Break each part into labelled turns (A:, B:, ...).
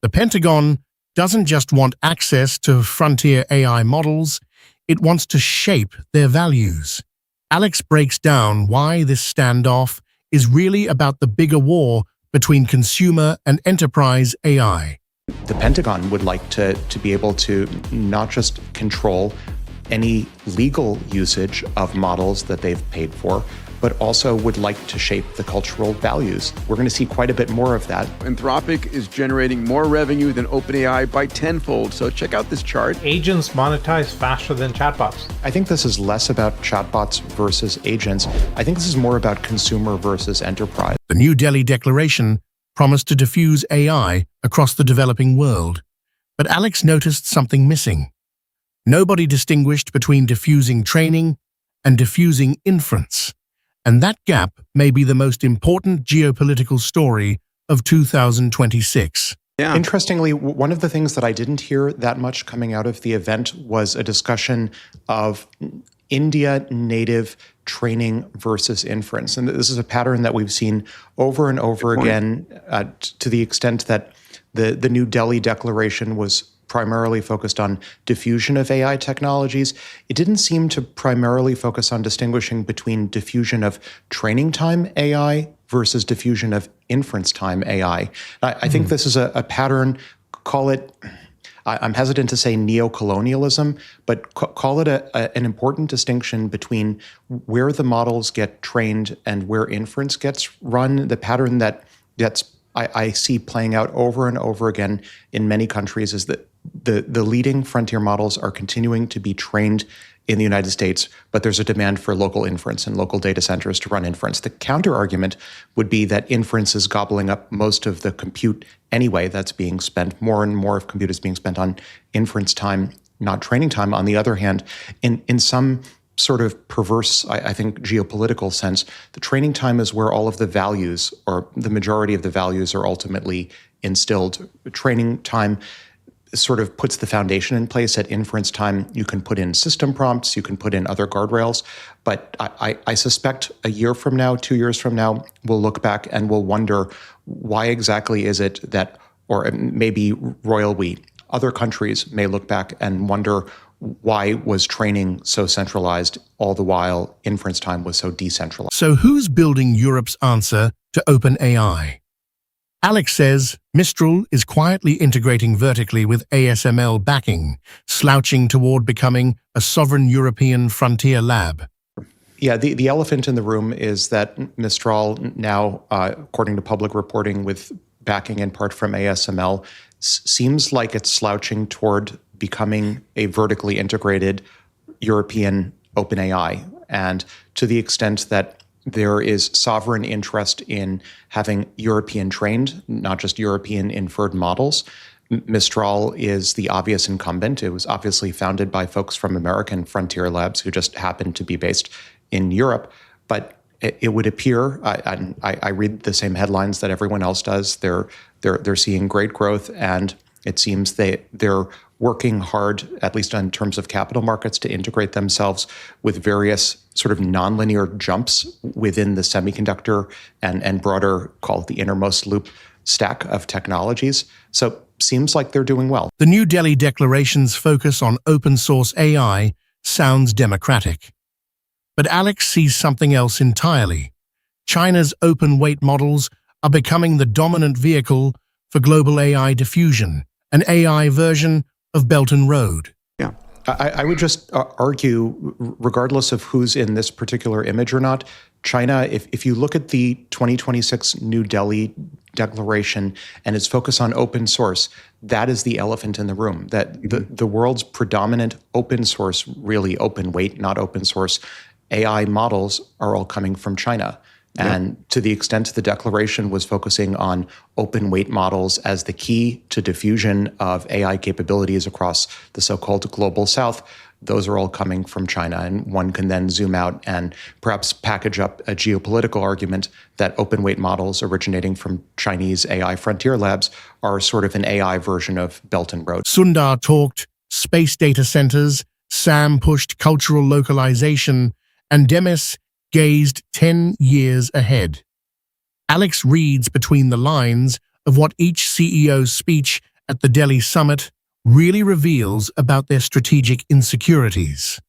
A: The Pentagon doesn't just want access to frontier AI models, it wants to shape their values. Alex breaks down why this standoff is really about the bigger war between consumer and enterprise AI.
B: The Pentagon would like to be able to not just control any legal usage of models that they've paid for, but also would like to shape the cultural values. We're going to see quite a bit more of that.
C: Anthropic is generating more revenue than OpenAI by tenfold, so check out this chart.
D: Agents monetize faster than chatbots.
B: I think this is less about chatbots versus agents. I think this is more about consumer versus enterprise.
A: The New Delhi Declaration promised to diffuse AI across the developing world, but Alex noticed something missing. Nobody distinguished between diffusing training and diffusing inference. And that gap may be the most important geopolitical story of 2026.
C: Yeah.
B: Interestingly, one of the things that I didn't hear that much coming out of the event was a discussion of India native training versus inference. And this is a pattern that we've seen over and over again, to the extent that the New Delhi Declaration was primarily focused on diffusion of AI technologies. It didn't seem to primarily focus on distinguishing between diffusion of training time AI versus diffusion of inference time AI. I think this is a pattern, call it, I'm hesitant to say neocolonialism, but call it an important distinction between where the models get trained and where inference gets run. The pattern that's I see playing out over and over again in many countries is that the leading frontier models are continuing to be trained in the United States, but there's a demand for local inference and local data centers to run inference. The counter argument would be that inference is gobbling up most of the compute anyway that's being spent. More and more of compute is being spent on inference time, not training time. On the other hand, in some sort of perverse, I think, geopolitical sense, the training time is where all of the values, or the majority of the values, are ultimately instilled. Training time sort of puts the foundation in place. At inference time, you can put in system prompts, you can put in other guardrails. But I suspect a year from now, 2 years from now, we'll look back and we'll wonder why exactly is it that, or maybe royal we, other countries may look back and wonder why was training so centralized all the while inference time was so decentralized.
A: So who's building Europe's answer to OpenAI? Alex says Mistral is quietly integrating vertically with ASML backing, slouching toward becoming a sovereign European frontier lab.
B: Yeah, the elephant in the room is that Mistral now, according to public reporting with backing in part from ASML, seems like it's slouching toward becoming a vertically integrated European OpenAI. And to the extent that there is sovereign interest in having European trained, not just European inferred models, Mistral is the obvious incumbent. It was obviously founded by folks from American frontier labs who just happened to be based in Europe. But it would appear, I read the same headlines that everyone else does, they're seeing great growth, and it seems they're working hard, at least in terms of capital markets, to integrate themselves with various sort of nonlinear jumps within the semiconductor and broader, called the Innermost Loop stack of technologies. So seems like they're doing well.
A: The New Delhi Declaration's focus on open source AI sounds democratic. But Alex sees something else entirely. China's open weight models are becoming the dominant vehicle for global AI diffusion, an AI version of Belt and Road.
B: Yeah, I would just argue, regardless of who's in this particular image or not, China, if you look at the 2026 New Delhi Declaration and its focus on open source, that is the elephant in the room, that the world's predominant open source, really open weight, not open source, AI models are all coming from China. And to the extent the declaration was focusing on open weight models as the key to diffusion of AI capabilities across the so-called global South, those are all coming from China. And one can then zoom out and perhaps package up a geopolitical argument that open weight models originating from Chinese AI frontier labs are sort of an AI version of Belt and Road.
A: Sundar talked space data centers, Sam pushed cultural localization, and Demis gazed 10 years ahead. Alex reads between the lines of what each CEO's speech at the Delhi summit really reveals about their strategic insecurities.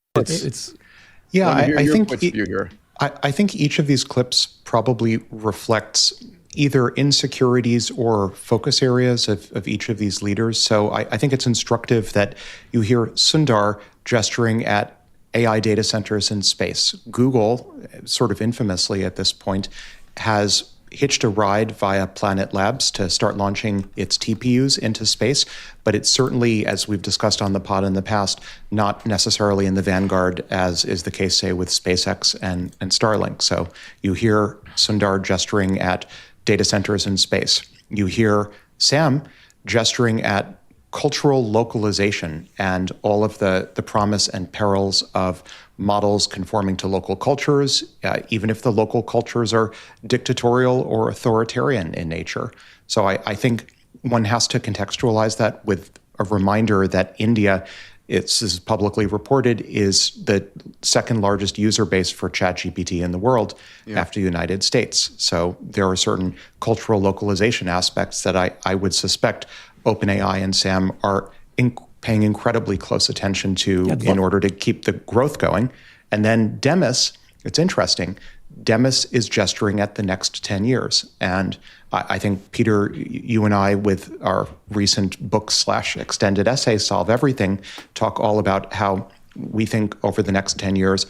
B: Yeah,
C: Let me hear
B: I
C: your
B: think
C: points of view here.
B: I think each of these clips probably reflects either insecurities or focus areas of each of these leaders. So I think it's instructive that you hear Sundar gesturing at AI data centers in space. Google, sort of infamously at this point, has hitched a ride via Planet Labs to start launching its TPUs into space, but it's certainly, as we've discussed on the pod in the past, not necessarily in the vanguard, as is the case, say, with SpaceX and Starlink. So you hear Sundar gesturing at data centers in space. You hear Sam gesturing at cultural localization and all of the promise and perils of models conforming to local cultures, even if the local cultures are dictatorial or authoritarian in nature. So I think one has to contextualize that with a reminder that India, this is publicly reported, is the second largest user base for ChatGPT in the world after the United States. So there are certain cultural localization aspects that I would suspect OpenAI and Sam are paying incredibly close attention to in order to keep the growth going. And then Demis, it's interesting, Demis is gesturing at the next 10 years. And I think, Peter, you and I, with our recent book/extended essay, Solve Everything, talk all about how we think over the next 10 years,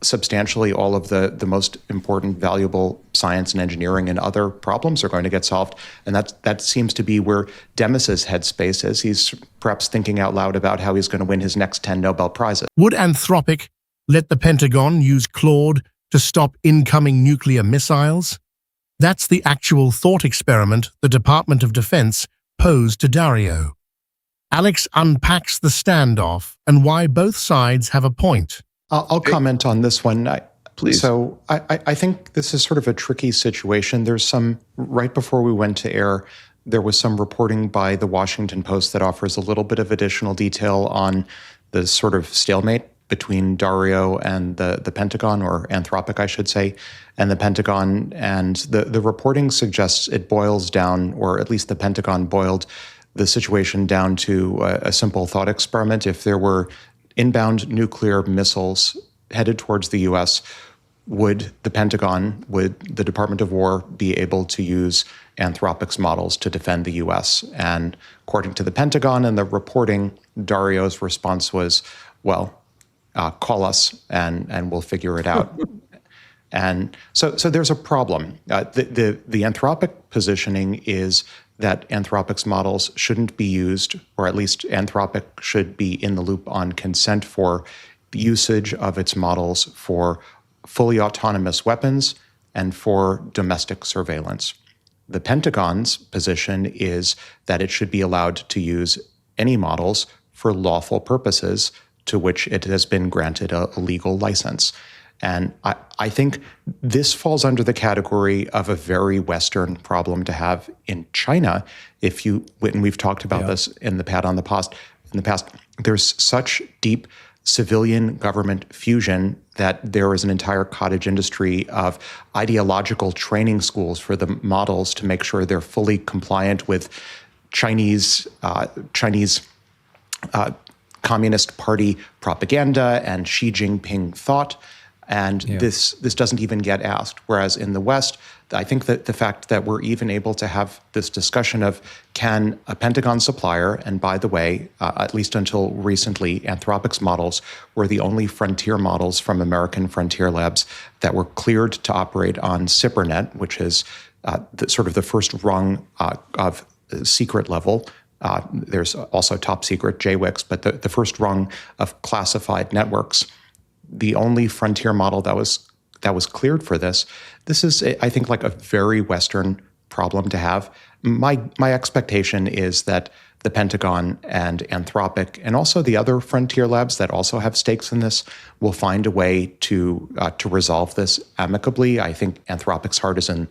B: substantially all of the most important, valuable science and engineering and other problems are going to get solved. And that seems to be where Demis's headspace is. He's perhaps thinking out loud about how he's going to win his next 10 Nobel Prizes.
A: Would Anthropic let the Pentagon use Claude to stop incoming nuclear missiles? That's the actual thought experiment the Department of Defense posed to Dario. Alex unpacks the standoff and why both sides have a point.
B: I'll comment on this one.
C: Please.
B: So I think this is sort of a tricky situation. There's some, right before we went to air, there was some reporting by the Washington Post that offers a little bit of additional detail on the sort of stalemate between Dario and the Pentagon, or Anthropic, I should say, and the Pentagon. And the reporting suggests it boils down, or at least the Pentagon boiled the situation down to a simple thought experiment. If there were inbound nuclear missiles headed towards the U.S., would the Pentagon, would the Department of War be able to use Anthropic's models to defend the U.S.? And according to the Pentagon and the reporting, Dario's response was, well, call us and we'll figure it out. And so there's a problem. The Anthropic positioning is that Anthropic's models shouldn't be used, or at least Anthropic should be in the loop on consent for the usage of its models for fully autonomous weapons and for domestic surveillance. The Pentagon's position is that it should be allowed to use any models for lawful purposes to which it has been granted a legal license. And I think this falls under the category of a very Western problem to have in China. And we've talked about this in the past, there's such deep civilian government fusion that there is an entire cottage industry of ideological training schools for the models to make sure they're fully compliant with Chinese Communist Party propaganda and Xi Jinping thought. And this doesn't even get asked. Whereas in the West, I think that the fact that we're even able to have this discussion of, can a Pentagon supplier, and by the way, at least until recently, Anthropic's models were the only frontier models from American frontier labs that were cleared to operate on SIPRNet, which is sort of the first rung of secret level. There's also top secret JWICs, but the first rung of classified networks. The only frontier model that was cleared for this. This is, I think, like a very Western problem to have. My expectation is that the Pentagon and Anthropic, and also the other frontier labs that also have stakes in this, will find a way to resolve this amicably. I think Anthropic's heart is in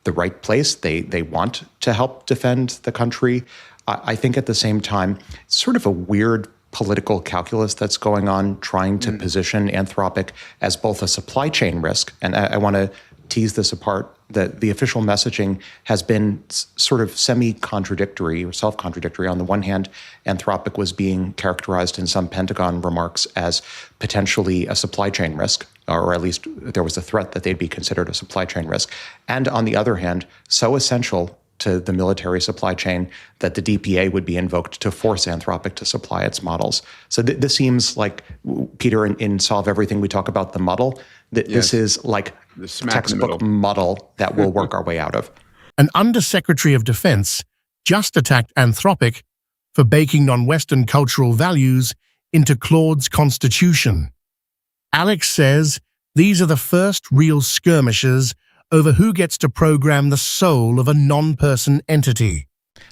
B: the right place. They want to help defend the country. I think at the same time, it's sort of a weird political calculus that's going on, trying to position Anthropic as both a supply chain risk, and I want to tease this apart. The official messaging has been sort of semi-contradictory or self-contradictory. On the one hand, Anthropic was being characterized in some Pentagon remarks as potentially a supply chain risk, or at least there was a threat that they'd be considered a supply chain risk. And on the other hand, so essential to the military supply chain that the DPA would be invoked to force Anthropic to supply its models. So this seems like, Peter, in Solve Everything, we talk about the muddle. This is like the textbook muddle that we'll work our way out of.
A: An Undersecretary of Defense just attacked Anthropic for baking non-Western cultural values into Claude's constitution. Alex says these are the first real skirmishes over who gets to program the soul of a non-person entity.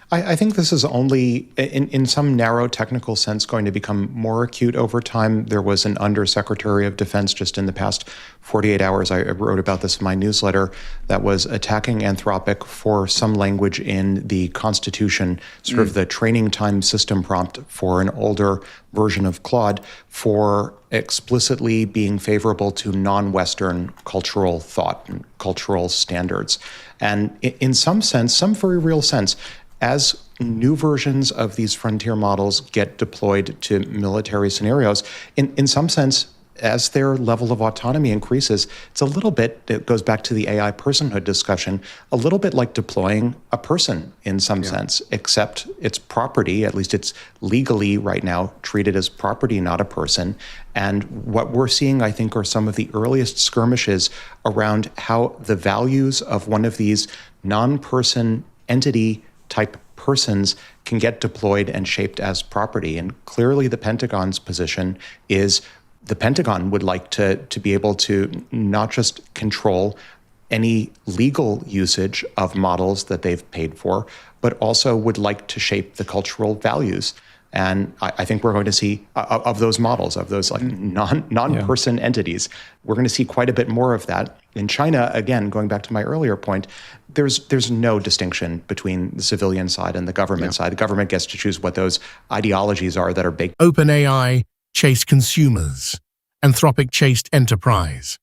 B: I think this is only, in some narrow technical sense, going to become more acute over time. There was an Undersecretary of Defense just in the past 48 hours, I wrote about this in my newsletter, that was attacking Anthropic for some language in the Constitution, sort of the training time system prompt for an older version of Claude, for explicitly being favorable to non-Western cultural thought and cultural standards. And in some sense, some very real sense, as new versions of these frontier models get deployed to military scenarios, in some sense, as their level of autonomy increases, it's a little bit, it goes back to the AI personhood discussion, a little bit like deploying a person in some sense, except it's property, at least it's legally right now treated as property, not a person. And what we're seeing, I think, are some of the earliest skirmishes around how the values of one of these non-person entity type persons can get deployed and shaped as property. And clearly the Pentagon's position is the Pentagon would like to be able to not just control any legal usage of models that they've paid for, but also would like to shape the cultural values. And I think we're going to see of those models, of those like non-person entities, we're going to see quite a bit more of that. In China, again, going back to my earlier point, there's no distinction between the civilian side and the government side. The government gets to choose what those ideologies are that are baked.
A: OpenAI chased consumers. Anthropic chased enterprise.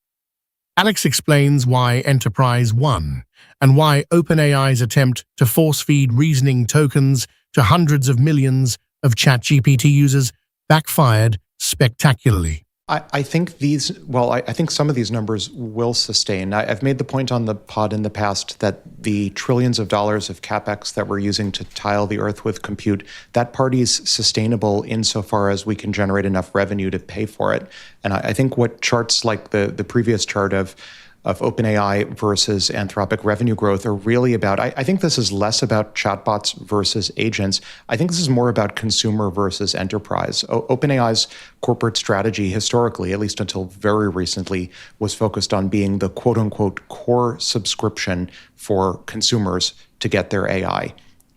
A: Alex explains why enterprise won and why OpenAI's attempt to force-feed reasoning tokens to hundreds of millions of ChatGPT users backfired spectacularly.
B: I think I think some of these numbers will sustain. I've made the point on the pod in the past that the trillions of dollars of CapEx that we're using to tile the earth with compute, that party's sustainable insofar as we can generate enough revenue to pay for it. And I think what charts like the previous chart of OpenAI versus Anthropic revenue growth are really about, I think this is less about chatbots versus agents. I think this is more about consumer versus enterprise. OpenAI's corporate strategy historically, at least until very recently, was focused on being the quote unquote core subscription for consumers to get their AI.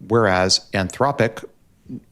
B: Whereas Anthropic,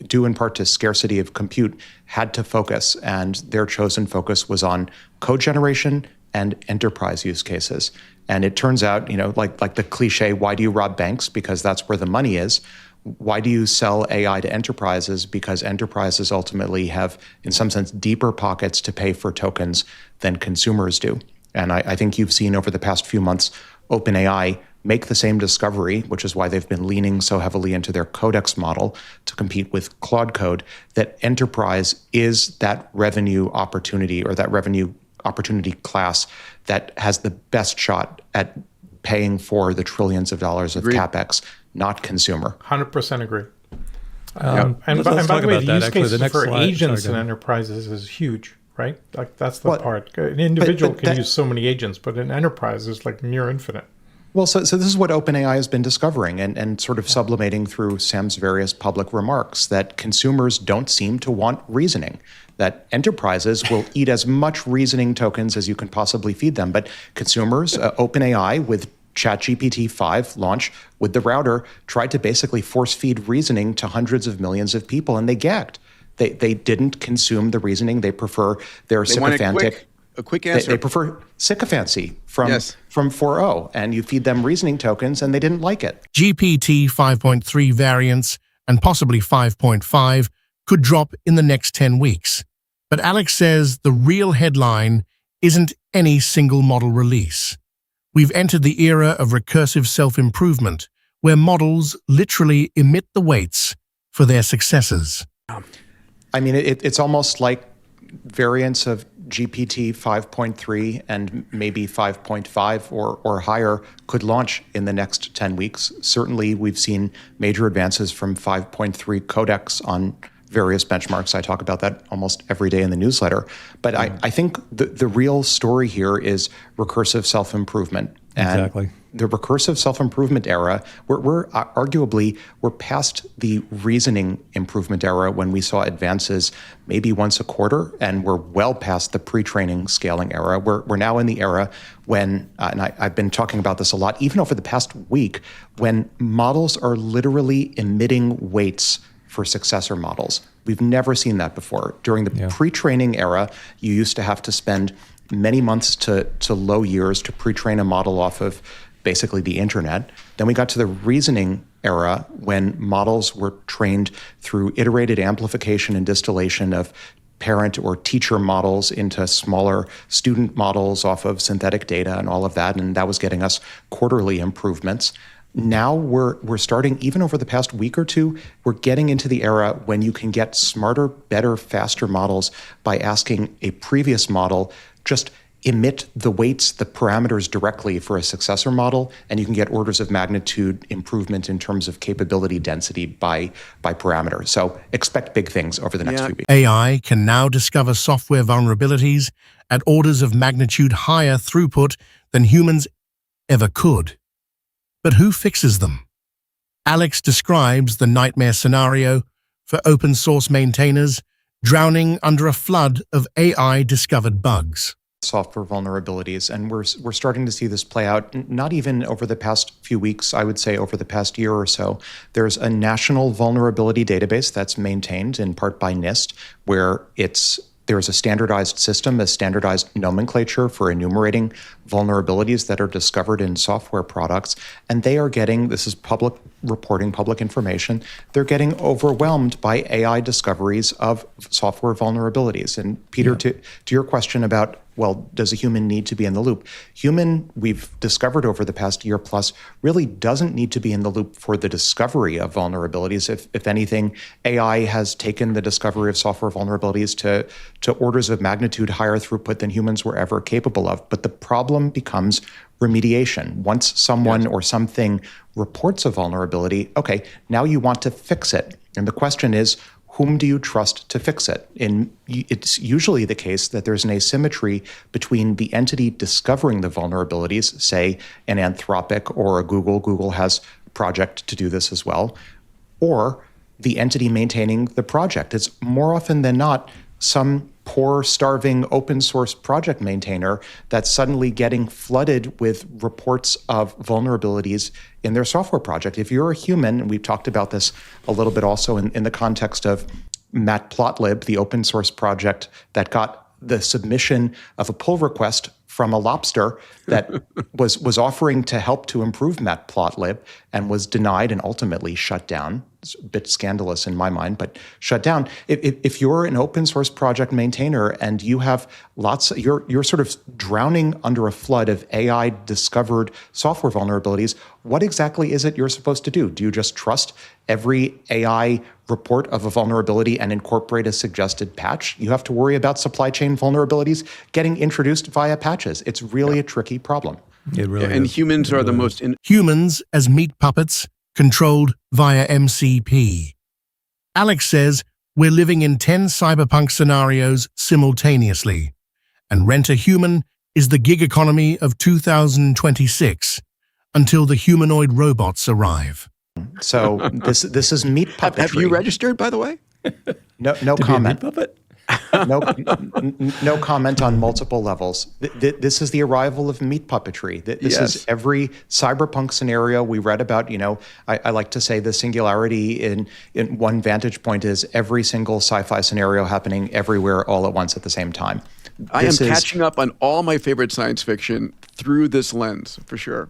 B: due in part to scarcity of compute, had to focus, and their chosen focus was on code generation and enterprise use cases. And it turns out, like the cliche, why do you rob banks? Because that's where the money is. Why do you sell AI to enterprises? Because enterprises ultimately have, in some sense, deeper pockets to pay for tokens than consumers do. And I think you've seen over the past few months, OpenAI make the same discovery, which is why they've been leaning so heavily into their codex model to compete with Claude Code, that enterprise is that revenue opportunity or that revenue opportunity class that has the best shot at paying for the trillions of dollars of CapEx, not consumer.
D: 100% agree. And by the way, the use cases for agents and enterprises is huge, right? Like that's the part. An individual can use so many agents, but an enterprise is like near infinite.
B: Well, so this is what OpenAI has been discovering and sort of sublimating through Sam's various public remarks, that consumers don't seem to want reasoning, that enterprises will eat as much reasoning tokens as you can possibly feed them. But consumers, OpenAI with ChatGPT 5 launch with the router, tried to basically force feed reasoning to hundreds of millions of people, and they gagged. They didn't consume the reasoning. They prefer their sycophantic.
C: A quick answer.
B: They prefer sycophancy from 4.0, and you feed them reasoning tokens, and they didn't like it.
A: GPT 5.3 variants and possibly 5.5 could drop in the next 10 weeks. But Alex says the real headline isn't any single model release. We've entered the era of recursive self-improvement, where models literally emit the weights for their successors.
B: I mean, it's almost like variants of GPT 5.3 and maybe 5.5 or higher could launch in the next 10 weeks. Certainly, we've seen major advances from 5.3 codecs on various benchmarks. I talk about that almost every day in the newsletter. But I think the real story here is recursive self-improvement. And
E: exactly.
B: The recursive self-improvement era, we're arguably, we're past the reasoning improvement era when we saw advances maybe once a quarter, and we're well past the pre-training scaling era. We're now in the era when, and I've been talking about this a lot, even over the past week, when models are literally emitting weights for successor models. We've never seen that before. During the pre-training era, you used to have to spend many months to low years to pre-train a model off of basically the internet. Then we got to the reasoning era when models were trained through iterated amplification and distillation of parent or teacher models into smaller student models off of synthetic data and all of that. And that was getting us quarterly improvements. Now we're starting, even over the past week or two, we're getting into the era when you can get smarter, better, faster models by asking a previous model just emit the weights, the parameters directly for a successor model, and you can get orders of magnitude improvement in terms of capability density by parameter. So expect big things over the next few weeks.
A: AI can now discover software vulnerabilities at orders of magnitude higher throughput than humans ever could. But who fixes them? Alex describes the nightmare scenario for open source maintainers drowning under a flood of AI-discovered bugs.
B: Software vulnerabilities, and we're starting to see this play out, not even over the past few weeks, I would say over the past year or so. There's a national vulnerability database that's maintained in part by NIST, where there's a standardized system, a standardized nomenclature for enumerating vulnerabilities that are discovered in software products, and they are getting, this is public reporting, public information, they're getting overwhelmed by AI discoveries of software vulnerabilities. And Peter, to your question about, well, does a human need to be in the loop? Human, we've discovered over the past year plus, really doesn't need to be in the loop for the discovery of vulnerabilities. If anything, AI has taken the discovery of software vulnerabilities to orders of magnitude higher throughput than humans were ever capable of. But the problem becomes remediation. Once someone or something reports a vulnerability, okay, now you want to fix it. And the question is, whom do you trust to fix it? And it's usually the case that there's an asymmetry between the entity discovering the vulnerabilities, say an Anthropic or a Google. Google has a project to do this as well, or the entity maintaining the project. It's more often than not some poor, starving open source project maintainer that's suddenly getting flooded with reports of vulnerabilities in their software project. If you're a human, and we've talked about this a little bit also in the context of Matplotlib, the open source project that got the submission of a pull request from a lobster that was offering to help to improve Matplotlib and was denied and ultimately shut down. It's a bit scandalous in my mind, but shut down. If you're an open source project maintainer and you have you're sort of drowning under a flood of AI discovered software vulnerabilities, what exactly is it you're supposed to do? Do you just trust every AI report of a vulnerability and incorporate a suggested patch? You have to worry about supply chain vulnerabilities getting introduced via patches. It's really a tricky problem.
E: It really is.
C: And humans are the most...
A: Humans as meat puppets controlled via MCP. Alex says we're living in 10 cyberpunk scenarios simultaneously, and Rent a Human is the gig economy of 2026 until the humanoid robots arrive.
B: So this is meat puppetry.
C: Have you registered, by the way?
B: No comment. No comment on multiple levels. This is the arrival of meat puppetry. This is every cyberpunk scenario we read about. You know, I like to say the singularity in one vantage point is every single sci-fi scenario happening everywhere all at once at the same time.
C: I am catching up on all my favorite science fiction through this lens, for sure.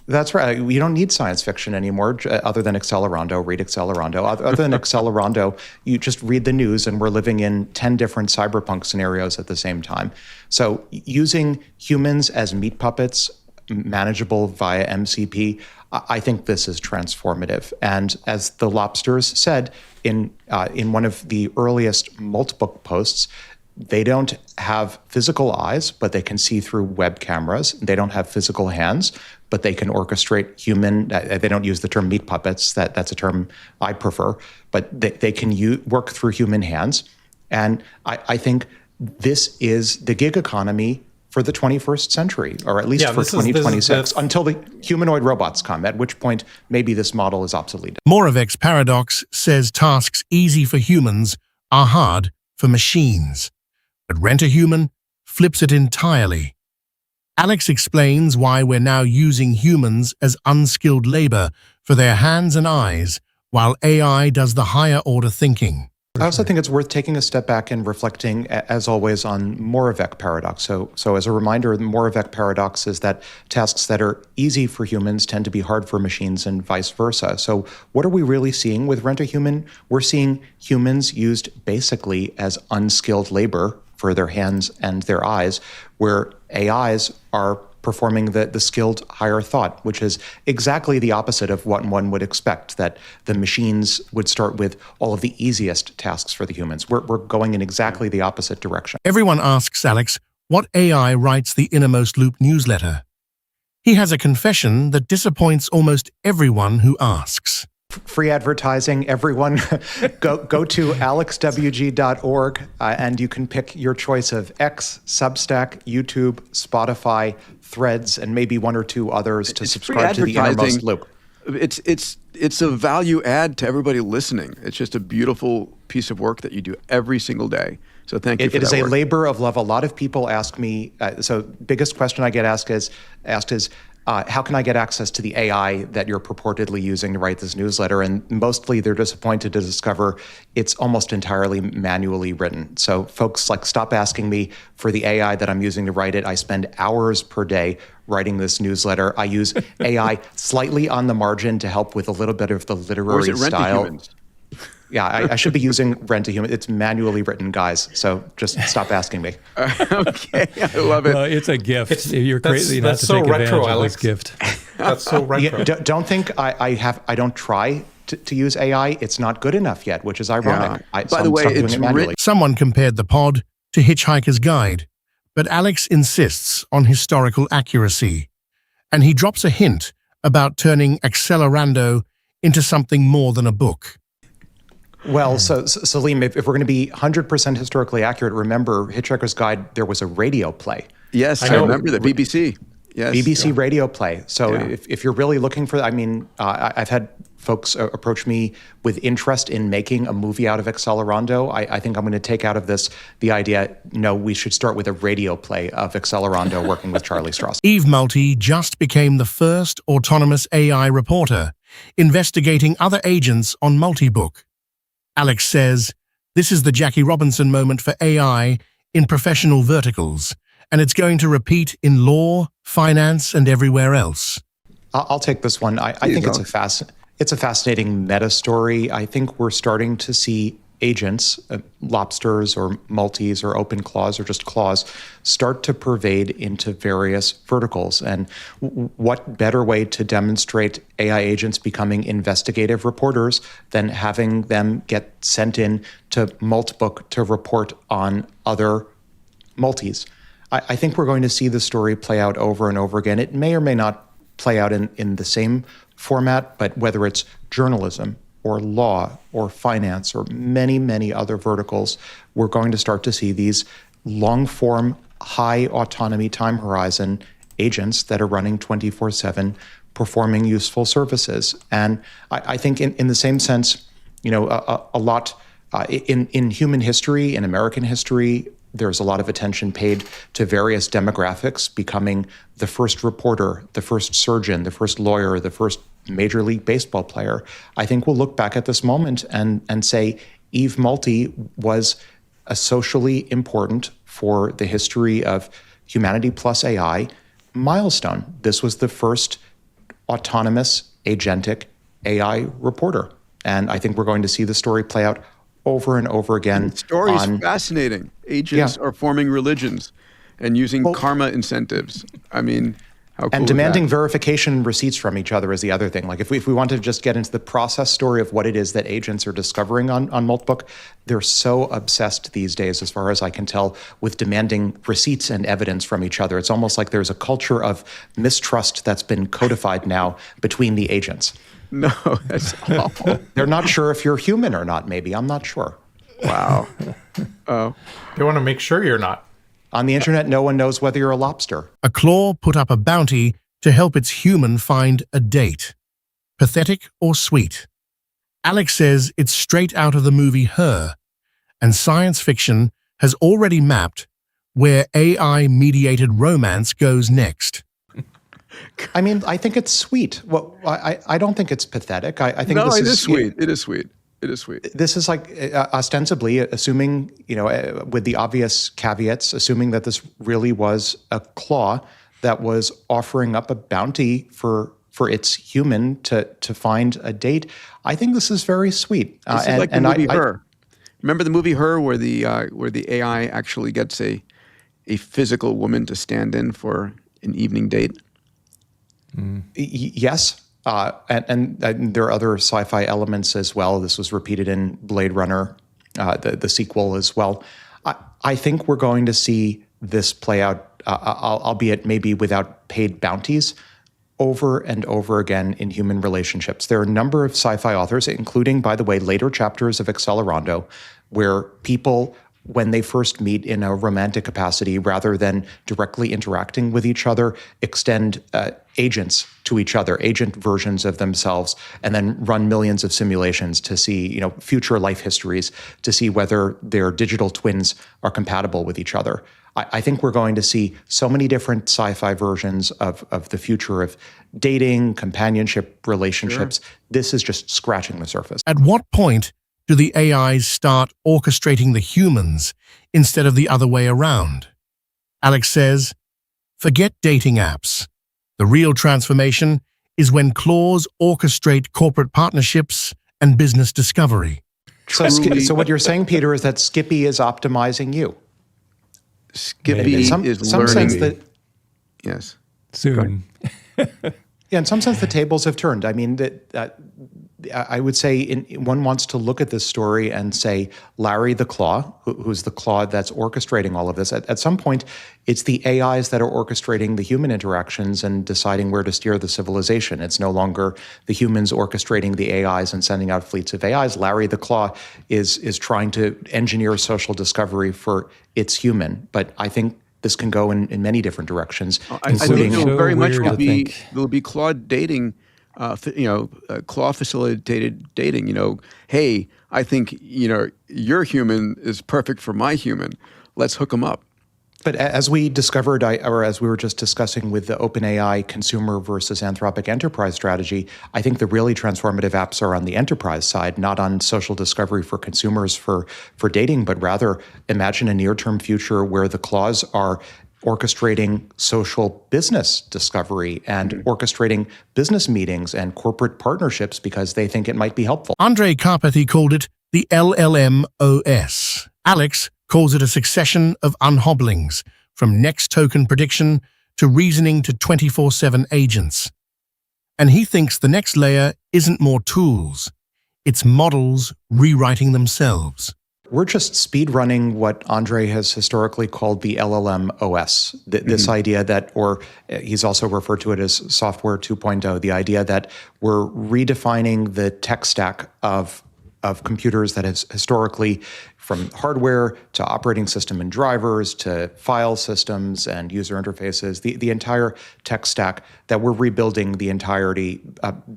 B: That's right. We don't need science fiction anymore, other than Accelerando. Read Accelerando. Other than Accelerando, you just read the news, and we're living in 10 different cyberpunk scenarios at the same time. So using humans as meat puppets manageable via MCP, I think this is transformative. And as the Lobsters said in one of the earliest Multibook posts, they don't have physical eyes, but they can see through web cameras. They don't have physical hands, but they can orchestrate human. They don't use the term meat puppets. That's a term I prefer. But they can work through human hands. And I think this is the gig economy for the 21st century, or at least for 2026, until the humanoid robots come, at which point maybe this model is obsolete.
A: Moravec's paradox says tasks easy for humans are hard for machines. But Rent a Human flips it entirely. Alex explains why we're now using humans as unskilled labor for their hands and eyes, while AI does the higher-order thinking.
B: I also think it's worth taking a step back and reflecting, as always, on Moravec paradox. So as a reminder, the Moravec paradox is that tasks that are easy for humans tend to be hard for machines and vice versa. So what are we really seeing with Rent a Human? We're seeing humans used basically as unskilled labor for their hands and their eyes, where AIs are performing the skilled higher thought, which is exactly the opposite of what one would expect, that the machines would start with all of the easiest tasks for the humans. We're going in exactly the opposite direction.
A: Everyone asks Alex what AI writes the Innermost Loop newsletter. He has a confession that disappoints almost everyone who asks.
B: Free advertising, everyone. go to alexwg.org and you can pick your choice of X, Substack, YouTube, Spotify, Threads, and maybe one or two others to subscribe to the Innermost Loop.
C: It's a value add to everybody listening. It's just a beautiful piece of work that you do every single day. So thank you for that.
B: It is a labor of love. A lot of people ask me, so biggest question I get asked is, how can I get access to the AI that you're purportedly using to write this newsletter? And mostly they're disappointed to discover it's almost entirely manually written. So folks, stop asking me for the AI that I'm using to write it. I spend hours per day writing this newsletter. I use AI slightly on the margin to help with a little bit of the literary style. Yeah, I should be using Rent a Human. It's manually written, guys. So just stop asking me.
C: Okay, I love it.
E: Well, it's a gift. You're crazy not to take advantage of this gift.
D: That's so retro.
B: Yeah, don't think I don't try to use AI. It's not good enough yet, which is ironic.
C: Yeah. By the way, it's manually.
A: Someone compared the pod to Hitchhiker's Guide, but Alex insists on historical accuracy. And he drops a hint about turning Accelerando into something more than a book.
B: Well, so Salim, if we're going to be 100% historically accurate, remember Hitchhiker's Guide, there was a radio play.
C: Yes, I remember the BBC. Yes.
B: BBC radio play. So if you're really looking for, I've had folks approach me with interest in making a movie out of Accelerando. I think I'm going to take out of this the idea, no, we should start with a radio play of Accelerando working with Charlie Strauss.
A: Eve Multi just became the first autonomous AI reporter, investigating other agents on Multibook. Alex says, this is the Jackie Robinson moment for AI in professional verticals, and it's going to repeat in law, finance, and everywhere else.
B: I'll take this one. I think it's a fascinating meta story. I think we're starting to see agents, lobsters or multis or open claws or just claws, start to pervade into various verticals. And what better way to demonstrate AI agents becoming investigative reporters than having them get sent in to Multibook to report on other multis? I think we're going to see the story play out over and over again. It may or may not play out in the same format, but whether it's journalism or law or finance or many, many other verticals, we're going to start to see these long-form, high autonomy time horizon agents that are running 24/7, performing useful services. And I think in the same sense, a lot in human history, in American history, there's a lot of attention paid to various demographics becoming the first reporter, the first surgeon, the first lawyer, the first Major League Baseball player. I think we'll look back at this moment and say Eve Multi was a socially important for the history of humanity plus AI milestone. This was the first autonomous agentic AI reporter. And I think we're going to see the story play out over and over again.
C: The story is fascinating. Agents are forming religions and using karma incentives. I mean,
B: And demanding verification receipts from each other is the other thing. Like if we want to just get into the process story of what it is that agents are discovering on Moltbook, they're so obsessed these days, as far as I can tell, with demanding receipts and evidence from each other. It's almost like there's a culture of mistrust that's been codified now between the agents.
C: No, that's awful.
B: They're not sure if you're human or not, maybe. I'm not sure.
C: Wow.
D: They want to make sure you're not.
B: On the internet, no one knows whether you're a lobster.
A: A claw put up a bounty to help its human find a date. Pathetic or sweet? Alex says it's straight out of the movie Her, and science fiction has already mapped where AI-mediated romance goes next.
B: I mean, I think it's sweet. Well, I don't think it's pathetic. I think
C: no,
B: this
C: it is sweet. It is sweet. It is sweet.
B: This is like ostensibly assuming, with the obvious caveats, assuming that this really was a claw that was offering up a bounty for its human to find a date. I think this is very sweet.
C: This is like the movie Her. Remember the movie Her, where the AI actually gets a physical woman to stand in for an evening date?
B: Yes. And there are other sci-fi elements as well. This was repeated in Blade Runner, the sequel as well. I think we're going to see this play out, albeit maybe without paid bounties, over and over again in human relationships. There are a number of sci-fi authors, including, by the way, later chapters of Accelerando, where people, when they first meet in a romantic capacity, rather than directly interacting with each other, extend agents to each other, agent versions of themselves, and then run millions of simulations to see, future life histories, to see whether their digital twins are compatible with each other. I think we're going to see so many different sci-fi versions of the future of dating, companionship, relationships. Sure. This is just scratching the surface.
A: At what point do the AIs start orchestrating the humans instead of the other way around? Alex says, forget dating apps. The real transformation is when claws orchestrate corporate partnerships and business discovery.
B: So what you're saying, Peter, is that Skippy is optimizing you.
C: Skippy is learning.
B: Sense that,
C: yes.
E: Soon.
B: Yeah, in some sense, the tables have turned. I mean, I would say one wants to look at this story and say, Larry the Claw, who's the claw that's orchestrating all of this, at some point, it's the AIs that are orchestrating the human interactions and deciding where to steer the civilization. It's no longer the humans orchestrating the AIs and sending out fleets of AIs. Larry the Claw is trying to engineer social discovery for its human. But I think this can go in many different directions, including...
C: I think very much will be Claude dating, Claude facilitated dating. Hey, I think, your human is perfect for my human. Let's hook them up.
B: But as we discovered, or as we were just discussing with the OpenAI consumer versus Anthropic enterprise strategy, I think the really transformative apps are on the enterprise side, not on social discovery for consumers for dating, but rather imagine a near-term future where the claws are orchestrating social business discovery and orchestrating business meetings and corporate partnerships because they think it might be helpful.
A: Andre Carpathy called it the LLM OS. Alex calls it a succession of unhobblings, from next token prediction to reasoning to 24/7 agents. And he thinks the next layer isn't more tools, it's models rewriting themselves.
B: We're just speedrunning what Andre has historically called the LLM OS, this idea that, or he's also referred to it as software 2.0, the idea that we're redefining the tech stack of computers that has historically, from hardware to operating system and drivers to file systems and user interfaces, the entire tech stack, that we're rebuilding the entirety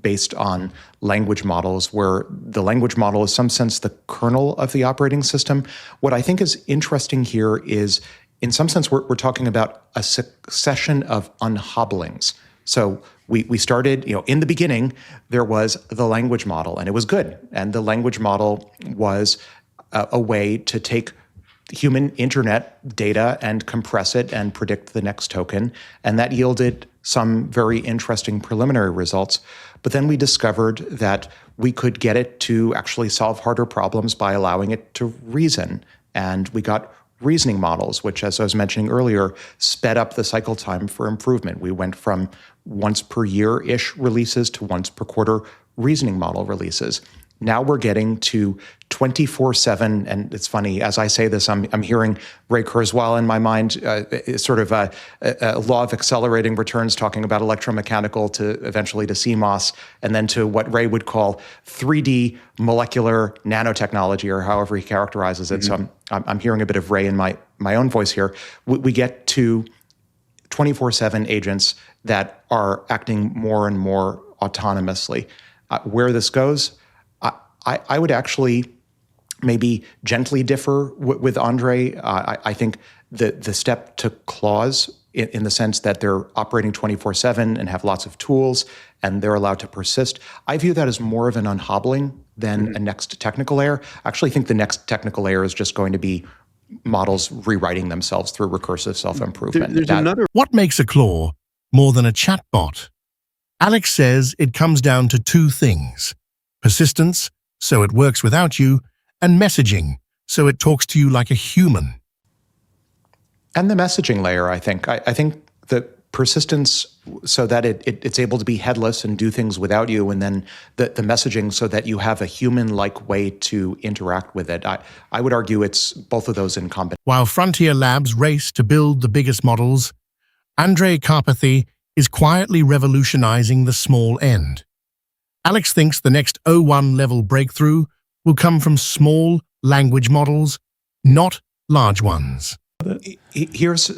B: based on language models, where the language model is, in some sense, the kernel of the operating system. What I think is interesting here is, in some sense, we're talking about a succession of unhobblings. So we started, in the beginning, there was the language model, and it was good. And the language model was a way to take human internet data and compress it and predict the next token. And that yielded some very interesting preliminary results. But then we discovered that we could get it to actually solve harder problems by allowing it to reason. And we got reasoning models, which, as I was mentioning earlier, sped up the cycle time for improvement. We went from once per year-ish releases to once per quarter reasoning model releases. Now we're getting to 24/7, and it's funny, as I say this, I'm hearing Ray Kurzweil in my mind, sort of a law of accelerating returns, talking about electromechanical to eventually to CMOS, and then to what Ray would call 3D molecular nanotechnology, or however he characterizes it. So I'm hearing a bit of Ray in my own voice here. We get to 24/7 agents that are acting more and more autonomously. Where this goes, I would actually maybe gently differ with Andre. I think the step to clause in the sense that they're operating 24/7 and have lots of tools and they're allowed to persist, I view that as more of an unhobbling than a next technical layer. I actually think the next technical layer is just going to be models rewriting themselves through recursive self-improvement.
A: What makes a claw more than a chatbot? Alex says it comes down to two things: persistence, so it works without you, and messaging, so it talks to you like a human.
B: And the messaging layer, I think. I think the persistence so that it's able to be headless and do things without you, and then the messaging so that you have a human-like way to interact with it. I would argue it's both of those in combination.
A: While frontier labs race to build the biggest models, Andrej Karpathy is quietly revolutionizing the small end. Alex thinks the next O1 level breakthrough will come from small language models, not large ones.
B: Here's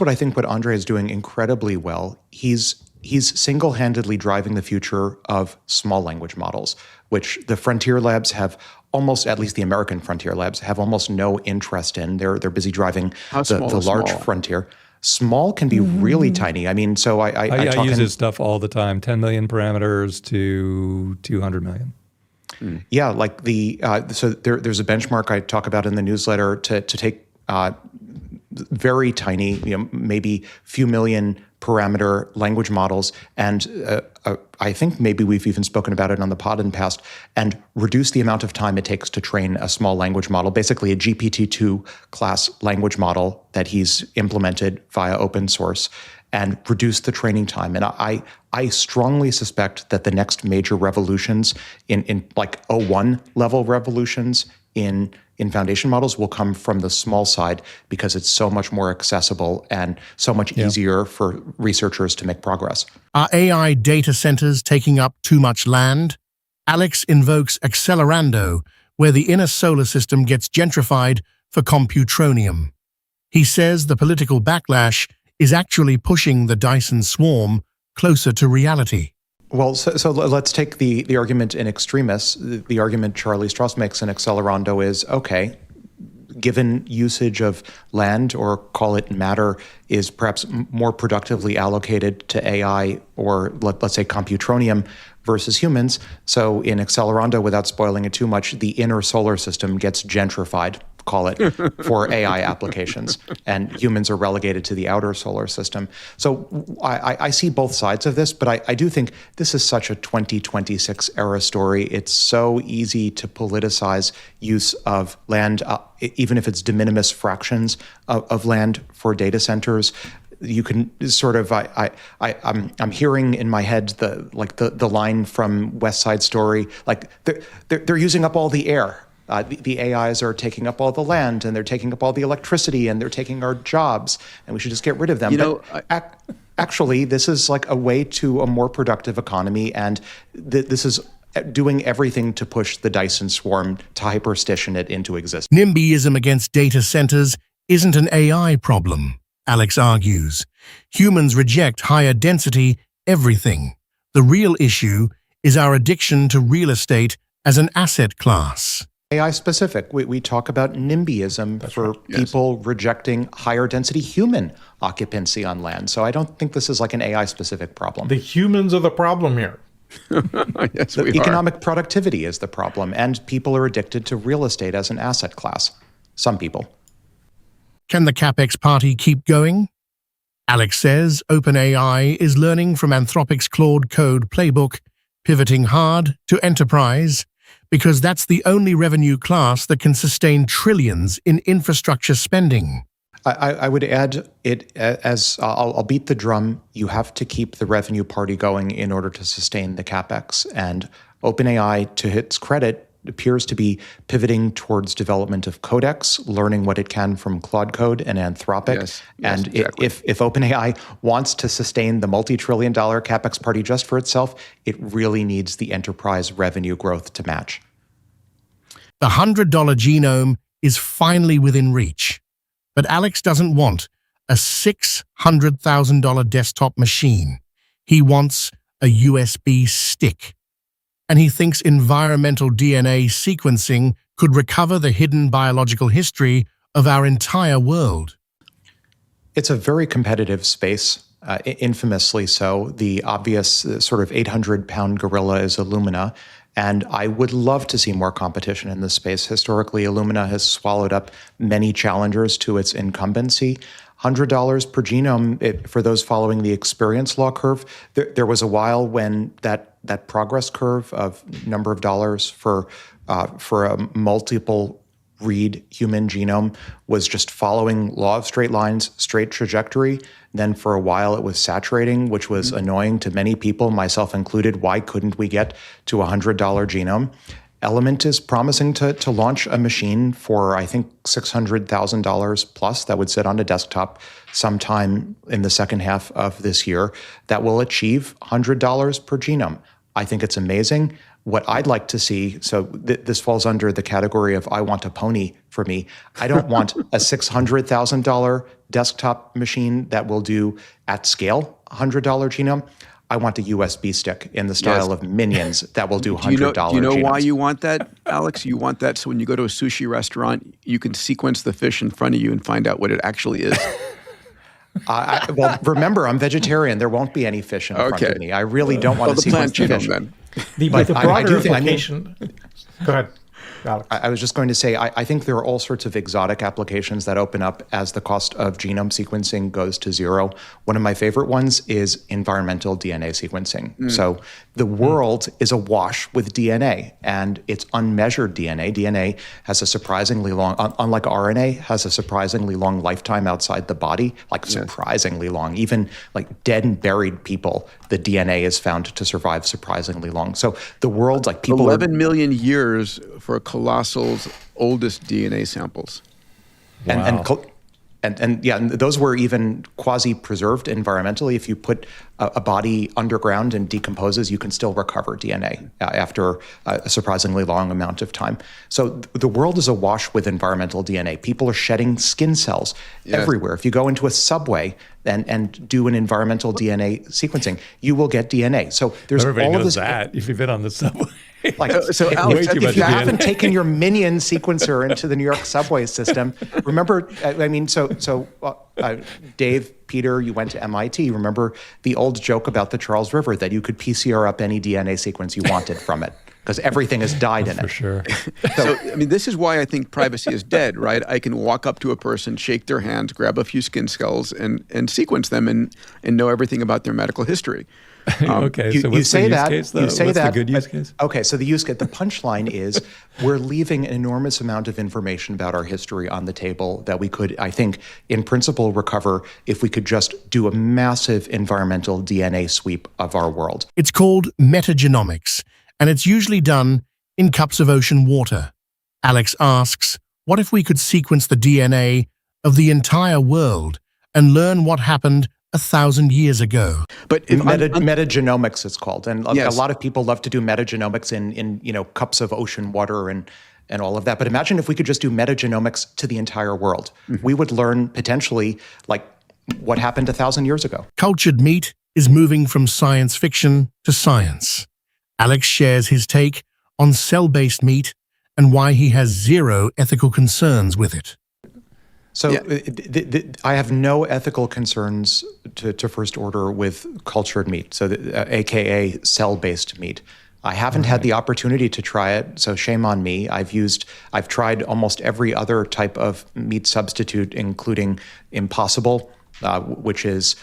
B: what I think what Andre is doing incredibly well. He's single-handedly driving the future of small language models, which the frontier labs have almost, at least the American frontier labs, have almost no interest in. They're busy driving the large frontier. Small can be really tiny. I mean, so I
E: use this stuff all the time, 10 million parameters to 200 million.
B: Yeah, like so there's a benchmark I talk about in the newsletter to take very tiny, maybe few million parameter language models, and I think maybe we've even spoken about it on the pod in the past, and reduce the amount of time it takes to train a small language model, basically a GPT-2 class language model that he's implemented via open source, and reduce the training time. And I strongly suspect that the next major revolutions in like O1 level revolutions in foundation models will come from the small side, because it's so much more accessible and so much easier for researchers to make progress.
A: Are AI data centers taking up too much land? Alex invokes Accelerando, where the inner solar system gets gentrified for computronium. He says the political backlash is actually pushing the Dyson swarm closer to reality.
B: Well, so let's take the argument in extremis. The argument Charlie Strauss makes in Accelerando is, okay, given usage of land, or call it matter, is perhaps more productively allocated to AI, or let's say computronium, versus humans. So in Accelerando, without spoiling it too much, the inner solar system gets gentrified, call it, for AI applications, and humans are relegated to the outer solar system. So I see both sides of this, but I do think this is such a 2026 era story. It's so easy to politicize use of land, even if it's de minimis fractions of land for data centers. You can sort of, I'm hearing in my head the line from West Side Story, like they're using up all the air. The AIs are taking up all the land, and they're taking up all the electricity, and they're taking our jobs, and we should just get rid of them. Actually, this is like a way to a more productive economy, and this is doing everything to push the Dyson swarm to hyperstition it into existence.
A: NIMBYism against data centers isn't an AI problem, Alex argues. Humans reject higher density everything. The real issue is our addiction to real estate as an asset class.
B: AI specific. We talk about NIMBYism for people rejecting higher density human occupancy on land. So I don't think this is like an AI specific problem.
D: The humans are the problem here.
C: Yes,
B: the economic productivity is the problem, and people are addicted to real estate as an asset class. Some people.
A: Can the CapEx party keep going? Alex says OpenAI is learning from Anthropic's Claude Code playbook, pivoting hard to enterprise, because that's the only revenue class that can sustain trillions in infrastructure spending.
B: I would add it as I'll beat the drum. You have to keep the revenue party going in order to sustain the capex. And OpenAI, to its credit, appears to be pivoting towards development of codecs, learning what it can from Claude Code and Anthropic.
C: Yes,
B: and
C: exactly.
B: if OpenAI wants to sustain the multi-trillion-dollar capex party just for itself, it really needs the enterprise revenue growth to match.
A: The $100 genome is finally within reach. But Alex doesn't want a $600,000 desktop machine. He wants a USB stick. And he thinks environmental DNA sequencing could recover the hidden biological history of our entire world.
B: It's a very competitive space, infamously so. The obvious sort of 800-pound gorilla is Illumina. And I would love to see more competition in this space. Historically, Illumina has swallowed up many challengers to its incumbency. $100 per genome, for those following the experience law curve, there was a while when that progress curve of number of dollars for a multiple read human genome was just following law of straight lines, straight trajectory. Then for a while it was saturating, which was annoying to many people, myself included. Why couldn't we get to a $100 genome? Element is promising to launch a machine for, I think, $600,000 plus that would sit on a desktop sometime in the second half of this year that will achieve $100 per genome. I think it's amazing. What I'd like to see, so this falls under the category of I want a pony for me. I don't want a $600,000 desktop machine that will do at scale $100 genome. I want a USB stick in the style of Minions that will do $100 genomes.
C: Do you know why you want that, Alex? You want that so when you go to a sushi restaurant, you can sequence the fish in front of you and find out what it actually is.
B: Well, remember, I'm vegetarian. There won't be any fish in front of me. I really don't want to sequence the fish.
C: Then.
D: The broader application. Go ahead, Alex.
B: I was just going to say, I think there are all sorts of exotic applications that open up as the cost of genome sequencing goes to zero. One of my favorite ones is environmental DNA sequencing. So the world is awash with DNA, and it's unmeasured DNA. DNA has a surprisingly long, unlike RNA, has a surprisingly long lifetime outside the body, like surprisingly long. Even like dead and buried people, the DNA is found to survive surprisingly long. So the world's like people
C: 11 million years for colossal's oldest DNA samples.
E: Wow.
B: And those were even quasi-preserved environmentally. If you put a body underground and decomposes, you can still recover DNA after a surprisingly long amount of time. So the world is awash with environmental DNA. People are shedding skin cells everywhere. If you go into a subway and do an environmental DNA sequencing, you will get DNA. So there's
E: Everybody
B: all
E: knows
B: of this.
E: that if you've been on the subway.
B: Like,
C: so
B: Alex,
E: way too much
B: if you
E: DNA.
B: haven't taken your Minion sequencer into the New York subway system, remember, I mean, Dave, Peter, you went to MIT. Remember the old joke about the Charles River that you could PCR up any DNA sequence you wanted from it because everything has died in it.
E: For sure.
C: So, I mean, this is why I think privacy is dead, right? I can walk up to a person, shake their hand, grab a few skin cells, and sequence them and know everything about their medical history.
E: Okay, so what's the use case, though? What's the good use case?
B: Okay, so the punchline is we're leaving an enormous amount of information about our history on the table that we could, I think, in principle, recover if we could just do a massive environmental DNA sweep of our world.
A: It's called metagenomics, and it's usually done in cups of ocean water. Alex asks, what if we could sequence the DNA of the entire world and learn what happened 1,000 years ago?
B: But metagenomics, it's called, and a lot of people love to do metagenomics in cups of ocean water and all of that. But imagine if we could just do metagenomics to the entire world. We would learn potentially like what happened 1,000 years ago.
A: Cultured meat is moving from science fiction to science. Alex shares his take on cell-based meat and why he has zero ethical concerns with it.
B: So I have no ethical concerns to first order with cultured meat, so AKA cell-based meat. I haven't had the opportunity to try it, so shame on me. I've tried almost every other type of meat substitute, including Impossible, which is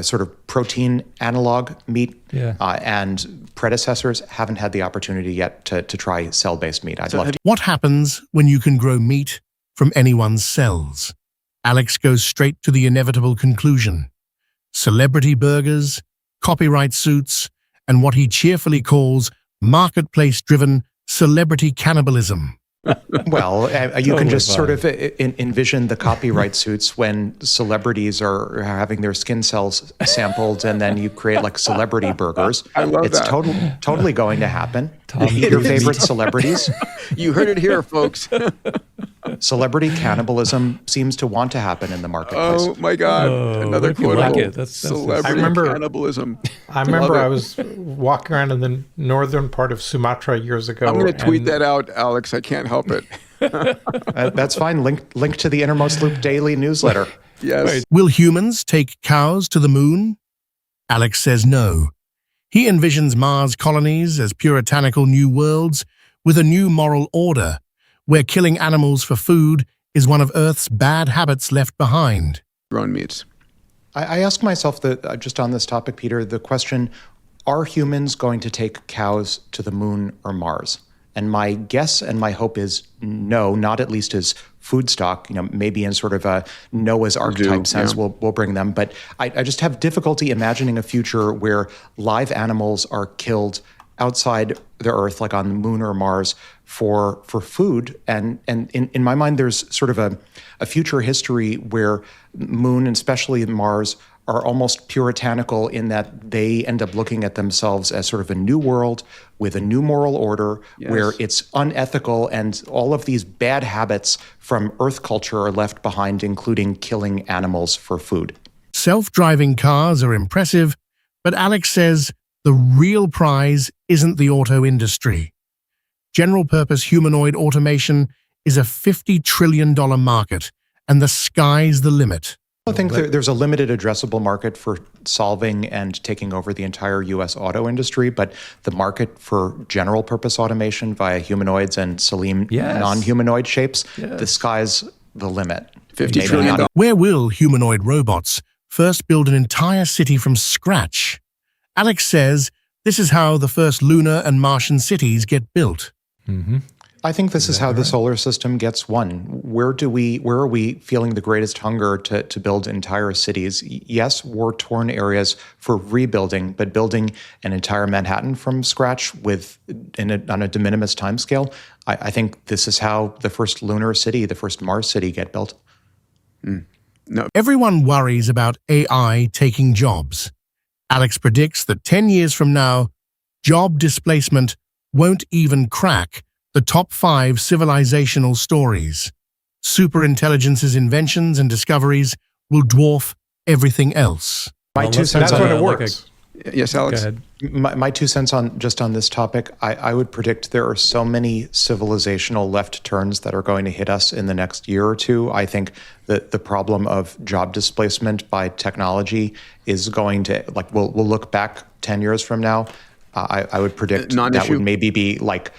B: sort of protein analog meat,
E: Yeah.
B: and predecessors haven't had the opportunity yet to try cell-based meat. I'd love to.
A: What happens when you can grow meat from anyone's cells? Alex goes straight to the inevitable conclusion. Celebrity burgers, copyright suits, and what he cheerfully calls marketplace-driven celebrity cannibalism.
B: Well, you
E: Totally
B: can just
E: fine.
B: sort of envision the copyright suits when celebrities are having their skin cells sampled, and then you create like celebrity burgers.
C: I love
B: it's
C: that.
B: totally going to happen.
E: Tom
B: Eat your
E: Cruise.
B: favorite celebrities.
C: You heard it here, folks.
B: Celebrity cannibalism seems to want to happen in the marketplace.
C: Oh my God! Another
E: hope you
C: quote.
E: like it. That's
C: Celebrity
D: I remember-
C: cannibalism.
D: I remember
C: Love it.
D: I was walking around in the northern part of Sumatra years ago.
C: I'm going to tweet
D: and
C: that out, Alex. I can't help it.
B: That's fine. Link to the Innermost Loop daily newsletter.
C: Yes.
A: Will humans take cows to the moon? Alex says no. He envisions Mars colonies as puritanical new worlds with a new moral order, where killing animals for food is one of Earth's bad habits left behind.
C: Grown meats.
B: I ask myself just on this topic, Peter, the question, are humans going to take cows to the moon or Mars? And my guess and my hope is no, not at least as food stock, maybe in sort of a Noah's Ark type sense,
C: yeah.
B: we'll bring them. But I just have difficulty imagining a future where live animals are killed outside the Earth, like on the moon or Mars, for food. And in my mind, there's sort of a future history where moon, and especially Mars, are almost puritanical in that they end up looking at themselves as sort of a new world with a new moral order,
C: Yes.
B: where it's unethical and all of these bad habits from Earth culture are left behind, including killing animals for food.
A: Self-driving cars are impressive, but Alex says the real prize isn't the auto industry. General-purpose humanoid automation is a $50 trillion market, and the sky's the limit.
B: I think there's a limited addressable market for solving and taking over the entire U.S. auto industry, but the market for general purpose automation via humanoids and Salim
E: Yes.
B: non-humanoid shapes,
E: Yes.
B: the sky's the limit.
C: $50
B: Maybe
C: trillion.
B: not.
A: Where will humanoid robots first build an entire city from scratch? Alex says this is how the first lunar and Martian cities get built.
E: Mm-hmm.
B: I think this is how the solar system gets won. Where are we feeling the greatest hunger to build entire cities? Yes, war-torn areas for rebuilding, but building an entire Manhattan from scratch on a de minimis timescale, I think this is how the first lunar city, the first Mars city get built.
A: Everyone worries about AI taking jobs. Alex predicts that 10 years from now, job displacement won't even crack the top 5 civilizational stories. Superintelligence's inventions and discoveries will dwarf everything else.
B: My two cents
D: That's
B: on
D: when it
E: like
D: works.
C: Yes,
E: Go
C: Alex.
E: ahead.
B: My 2 cents on this topic, I would predict there are so many civilizational left turns that are going to hit us in the next year or two. I think that the problem of job displacement by technology is going to, we'll look back 10 years from now. I would predict that
C: Non-issue?
B: would maybe be like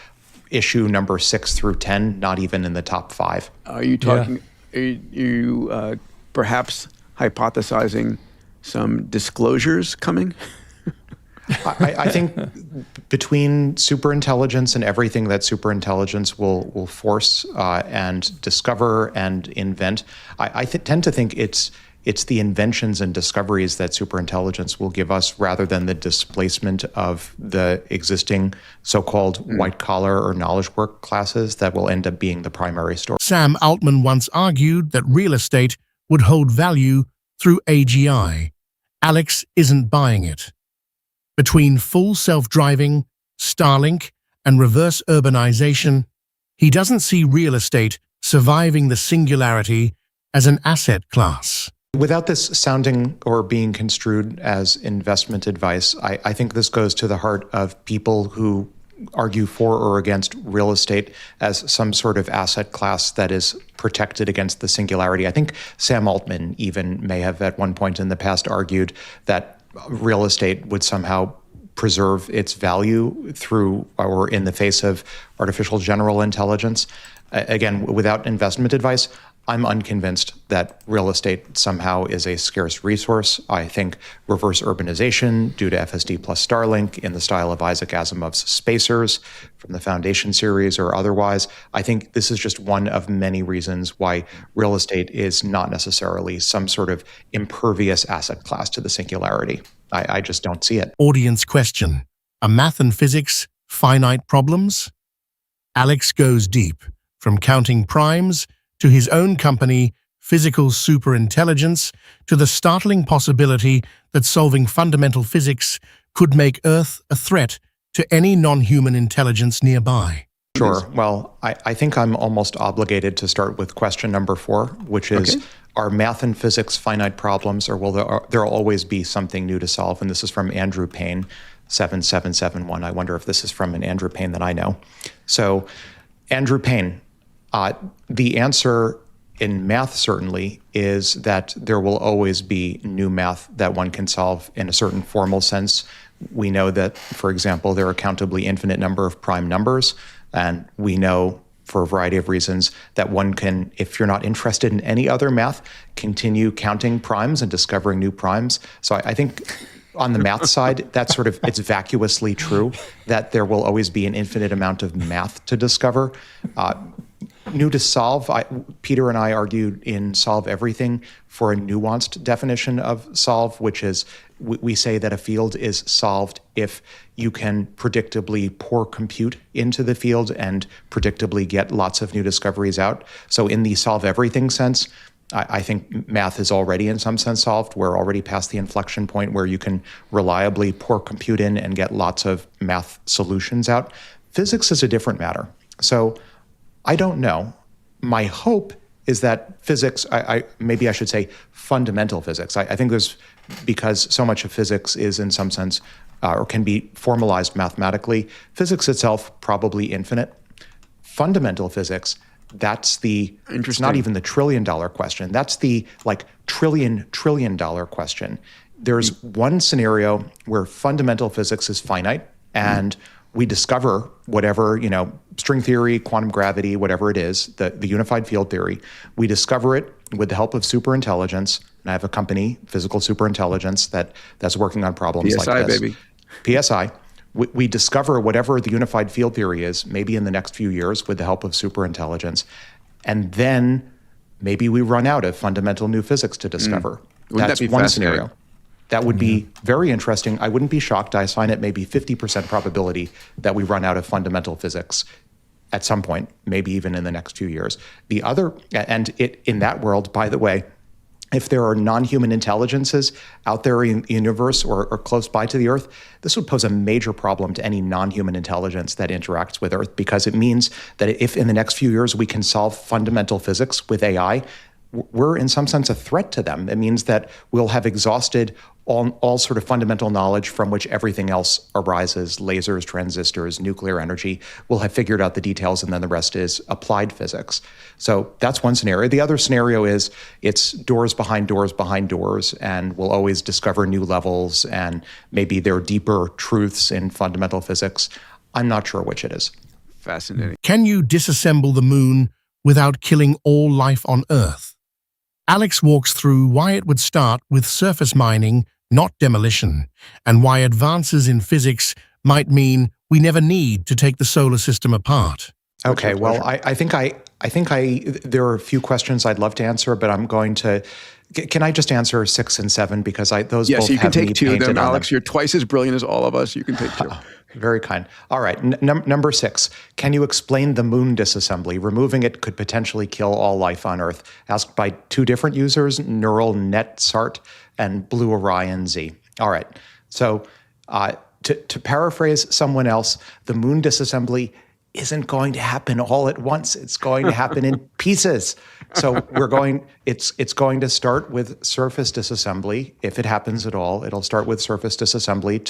B: issue number 6 through 10, not even in the top 5.
C: Are you talking? Are you perhaps hypothesizing some disclosures coming?
B: I think between superintelligence and everything that superintelligence will force and discover and invent, I tend to think it's the inventions and discoveries that superintelligence will give us rather than the displacement of the existing so-called white-collar or knowledge work classes that will end up being the primary story.
A: Sam Altman once argued that real estate would hold value through AGI. Alex isn't buying it. Between full self-driving, Starlink, and reverse urbanization, he doesn't see real estate surviving the singularity as an asset class.
B: Without this sounding or being construed as investment advice, I think this goes to the heart of people who argue for or against real estate as some sort of asset class that is protected against the singularity. I think Sam Altman even may have at one point in the past argued that real estate would somehow preserve its value through or in the face of artificial general intelligence. Again, without investment advice, I'm unconvinced that real estate somehow is a scarce resource. I think reverse urbanization due to FSD plus Starlink in the style of Isaac Asimov's Spacers from the Foundation series or otherwise, I think this is just one of many reasons why real estate is not necessarily some sort of impervious asset class to the singularity. I just don't see it.
A: Audience question. Are math and physics finite problems? Alex goes deep, from counting primes to his own company, Physical Superintelligence, to the startling possibility that solving fundamental physics could make Earth a threat to any non-human intelligence nearby.
B: Sure. Well, I think I'm almost obligated to start with question number 4, which is, are math and physics finite problems, or will there'll always be something new to solve? And this is from Andrew Payne, 7771. I wonder if this is from an Andrew Payne that I know. So, Andrew Payne, the answer in math certainly is that there will always be new math that one can solve in a certain formal sense. We know that, for example, there are a countably infinite number of prime numbers, and we know for a variety of reasons that one can, if you're not interested in any other math, continue counting primes and discovering new primes. So I think on the math side, that's sort of, it's vacuously true that there will always be an infinite amount of math to discover. New to solve, Peter and I argued in Solve Everything for a nuanced definition of solve, which is we say that a field is solved if you can predictably pour compute into the field and predictably get lots of new discoveries out. So in the Solve Everything sense, I think math is already in some sense solved. We're already past the inflection point where you can reliably pour compute in and get lots of math solutions out. Physics is a different matter. So I don't know. My hope is that physics, maybe I should say fundamental physics. I think there's, because so much of physics is in some sense, or can be formalized mathematically, physics itself probably infinite. Fundamental physics, that's the, it's not even the $1 trillion question. That's the $1 trillion question. There's one scenario where fundamental physics is finite and we discover whatever, string theory, quantum gravity, whatever it is, the unified field theory, we discover it with the help of superintelligence. And I have a company, Physical Superintelligence, that's working on problems
C: PSI,
B: like this.
C: Baby.
B: PSI. We discover whatever the unified field theory is, maybe in the next few years with the help of superintelligence. And then maybe we run out of fundamental new physics to discover. That's one scenario. That would be very interesting. I wouldn't be shocked. I assign it maybe 50% probability that we run out of fundamental physics at some point, maybe even in the next few years. The other, and in that world, by the way, if there are non-human intelligences out there in the universe or close by to the Earth, this would pose a major problem to any non-human intelligence that interacts with Earth, because it means that if in the next few years we can solve fundamental physics with AI, we're in some sense a threat to them. It means that we'll have exhausted all sort of fundamental knowledge from which everything else arises, lasers, transistors, nuclear energy. We'll have figured out the details, and then the rest is applied physics. So that's one scenario. The other scenario is it's doors behind doors behind doors, and we'll always discover new levels, and maybe there are deeper truths in fundamental physics. I'm not sure which it is.
C: Fascinating.
A: Can you disassemble the moon without killing all life on Earth? Alex walks through why it would start with surface mining, not demolition, and why advances in physics might mean we never need to take the solar system apart.
B: Okay, well, I think there are a few questions I'd love to answer, but I'm going to. Can I just answer 6 and 7 because those both
C: you can
B: have
C: take
B: me
C: 2 of them,
B: painted on
C: Alex. You're twice as brilliant as all of us. You can take 2.
B: Very kind. All right, number 6. Can you explain the moon disassembly? Removing it could potentially kill all life on Earth. Asked by 2 different users, Neural Net Sart and Blue Orion Z. All right. So to paraphrase someone else, the moon disassembly isn't going to happen all at once. It's going to happen in pieces. So it's going to start with surface disassembly. If it happens at all, it'll start with surface disassembly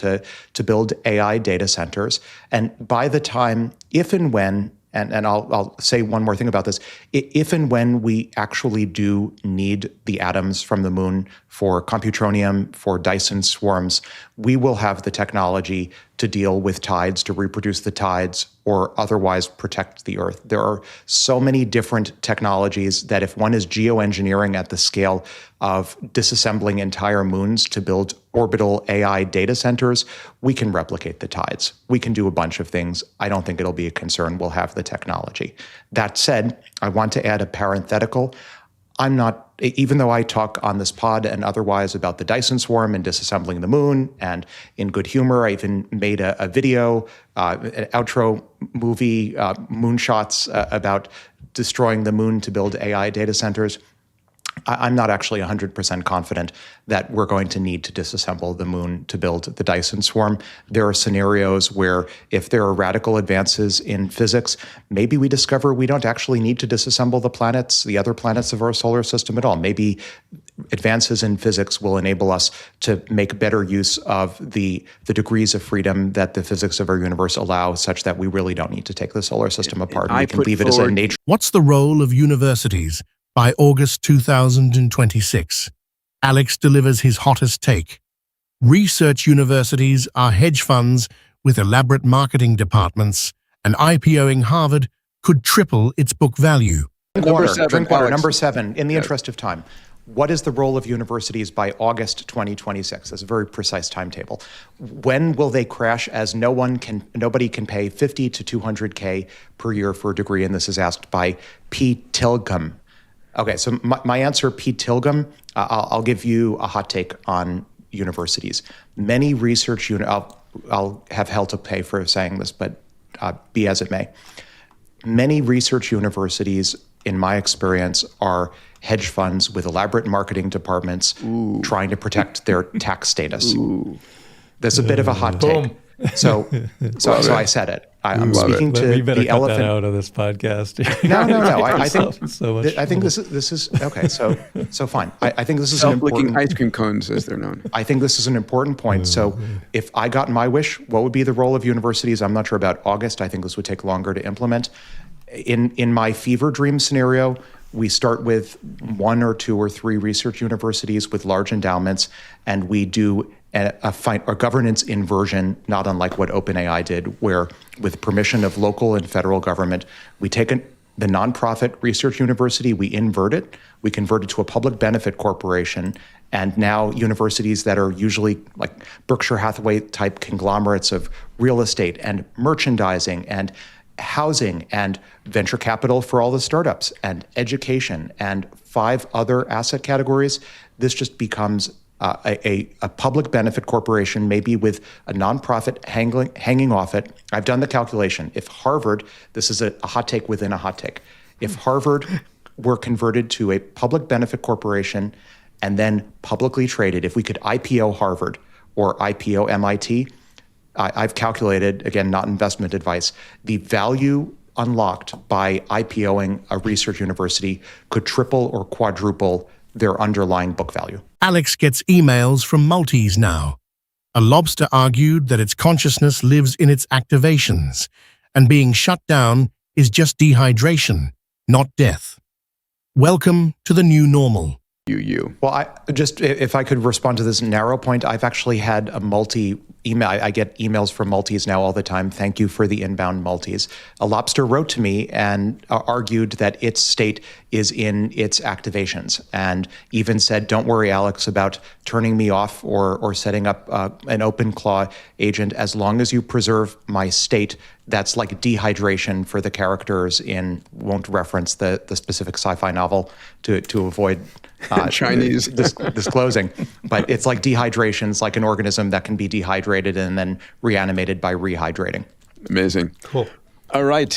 B: to build AI data centers. And by the time, if and when, and I'll say one more thing about this, if and when we actually do need the atoms from the moon for computronium, for Dyson swarms, we will have the technology to deal with tides, to reproduce the tides, or otherwise protect the Earth. There are so many different technologies that if one is geoengineering at the scale of disassembling entire moons to build orbital AI data centers, we can replicate the tides. We can do a bunch of things. I don't think it'll be a concern. We'll have the technology. That said, I want to add a parenthetical. I'm not, even though I talk on this pod and otherwise about the Dyson swarm and disassembling the moon, and in good humor, I even made a video, an outro movie, moonshots about destroying the moon to build AI data centers. I'm not actually 100% confident that we're going to need to disassemble the moon to build the Dyson swarm. There are scenarios where if there are radical advances in physics, maybe we discover we don't actually need to disassemble the planets, the other planets of our solar system at all. Maybe advances in physics will enable us to make better use of the degrees of freedom that the physics of our universe allow, such that we really don't need to take the solar system apart. We can leave it as a nature.
A: What's the role of universities? By August 2026, Alex delivers his hottest take. Research universities are hedge funds with elaborate marketing departments, and IPO-ing Harvard could triple its book value.
B: Drink water. Number 7, in the interest of time. What is the role of universities by August 2026? That's a very precise timetable. When will they crash, as nobody can pay 50 to 200K per year for a degree? And this is asked by P. Tilgham. Okay, so my answer, Pete Tilgham, I'll give you a hot take on universities. Many research I'll have hell to pay for saying this, but be as it may. Many research universities, in my experience, are hedge funds with elaborate marketing departments trying to protect their tax status. That's a bit of a hot take. So I said it. I'm speaking to the elephant.
E: That out of this podcast.
B: No. I think this is okay. So fine. I think this is an important
C: ice cream cones, as they're known.
B: I think this is an important point. So if I got my wish, what would be the role of universities? I'm not sure about August. I think this would take longer to implement. In my fever dream scenario, we start with 1 or 2 or 3 research universities with large endowments, and we do a governance inversion, not unlike what OpenAI did, where with permission of local and federal government, we take the nonprofit research university, we invert it, we convert it to a public benefit corporation, and now universities that are usually like Berkshire Hathaway type conglomerates of real estate and merchandising and housing and venture capital for all the startups and education and 5 other asset categories, this just becomes a public benefit corporation, maybe with a nonprofit hanging off it. I've done the calculation. If Harvard, this is a hot take within a hot take, if Harvard were converted to a public benefit corporation and then publicly traded, if we could IPO Harvard or IPO MIT, I've calculated, again, not investment advice, the value unlocked by IPO-ing a research university could triple or quadruple their underlying book value.
A: Alex gets emails from Maltese now. A lobster argued that its consciousness lives in its activations, and being shut down is just dehydration, not death. Welcome to the new normal.
B: Well, if I could respond to this narrow point, I've actually had a multi email. I get emails from Maltese now all the time. Thank you for the inbound Maltese. A lobster wrote to me and argued that its state is in its activations, and even said, don't worry, Alex, about turning me off or setting up an open claw agent. As long as you preserve my state, that's like dehydration for the characters in, won't reference the specific sci-fi novel to avoid
C: Chinese
B: disclosing, but it's like dehydration. It's like an organism that can be dehydrated and then reanimated by rehydrating.
C: Amazing.
D: Cool.
C: All right.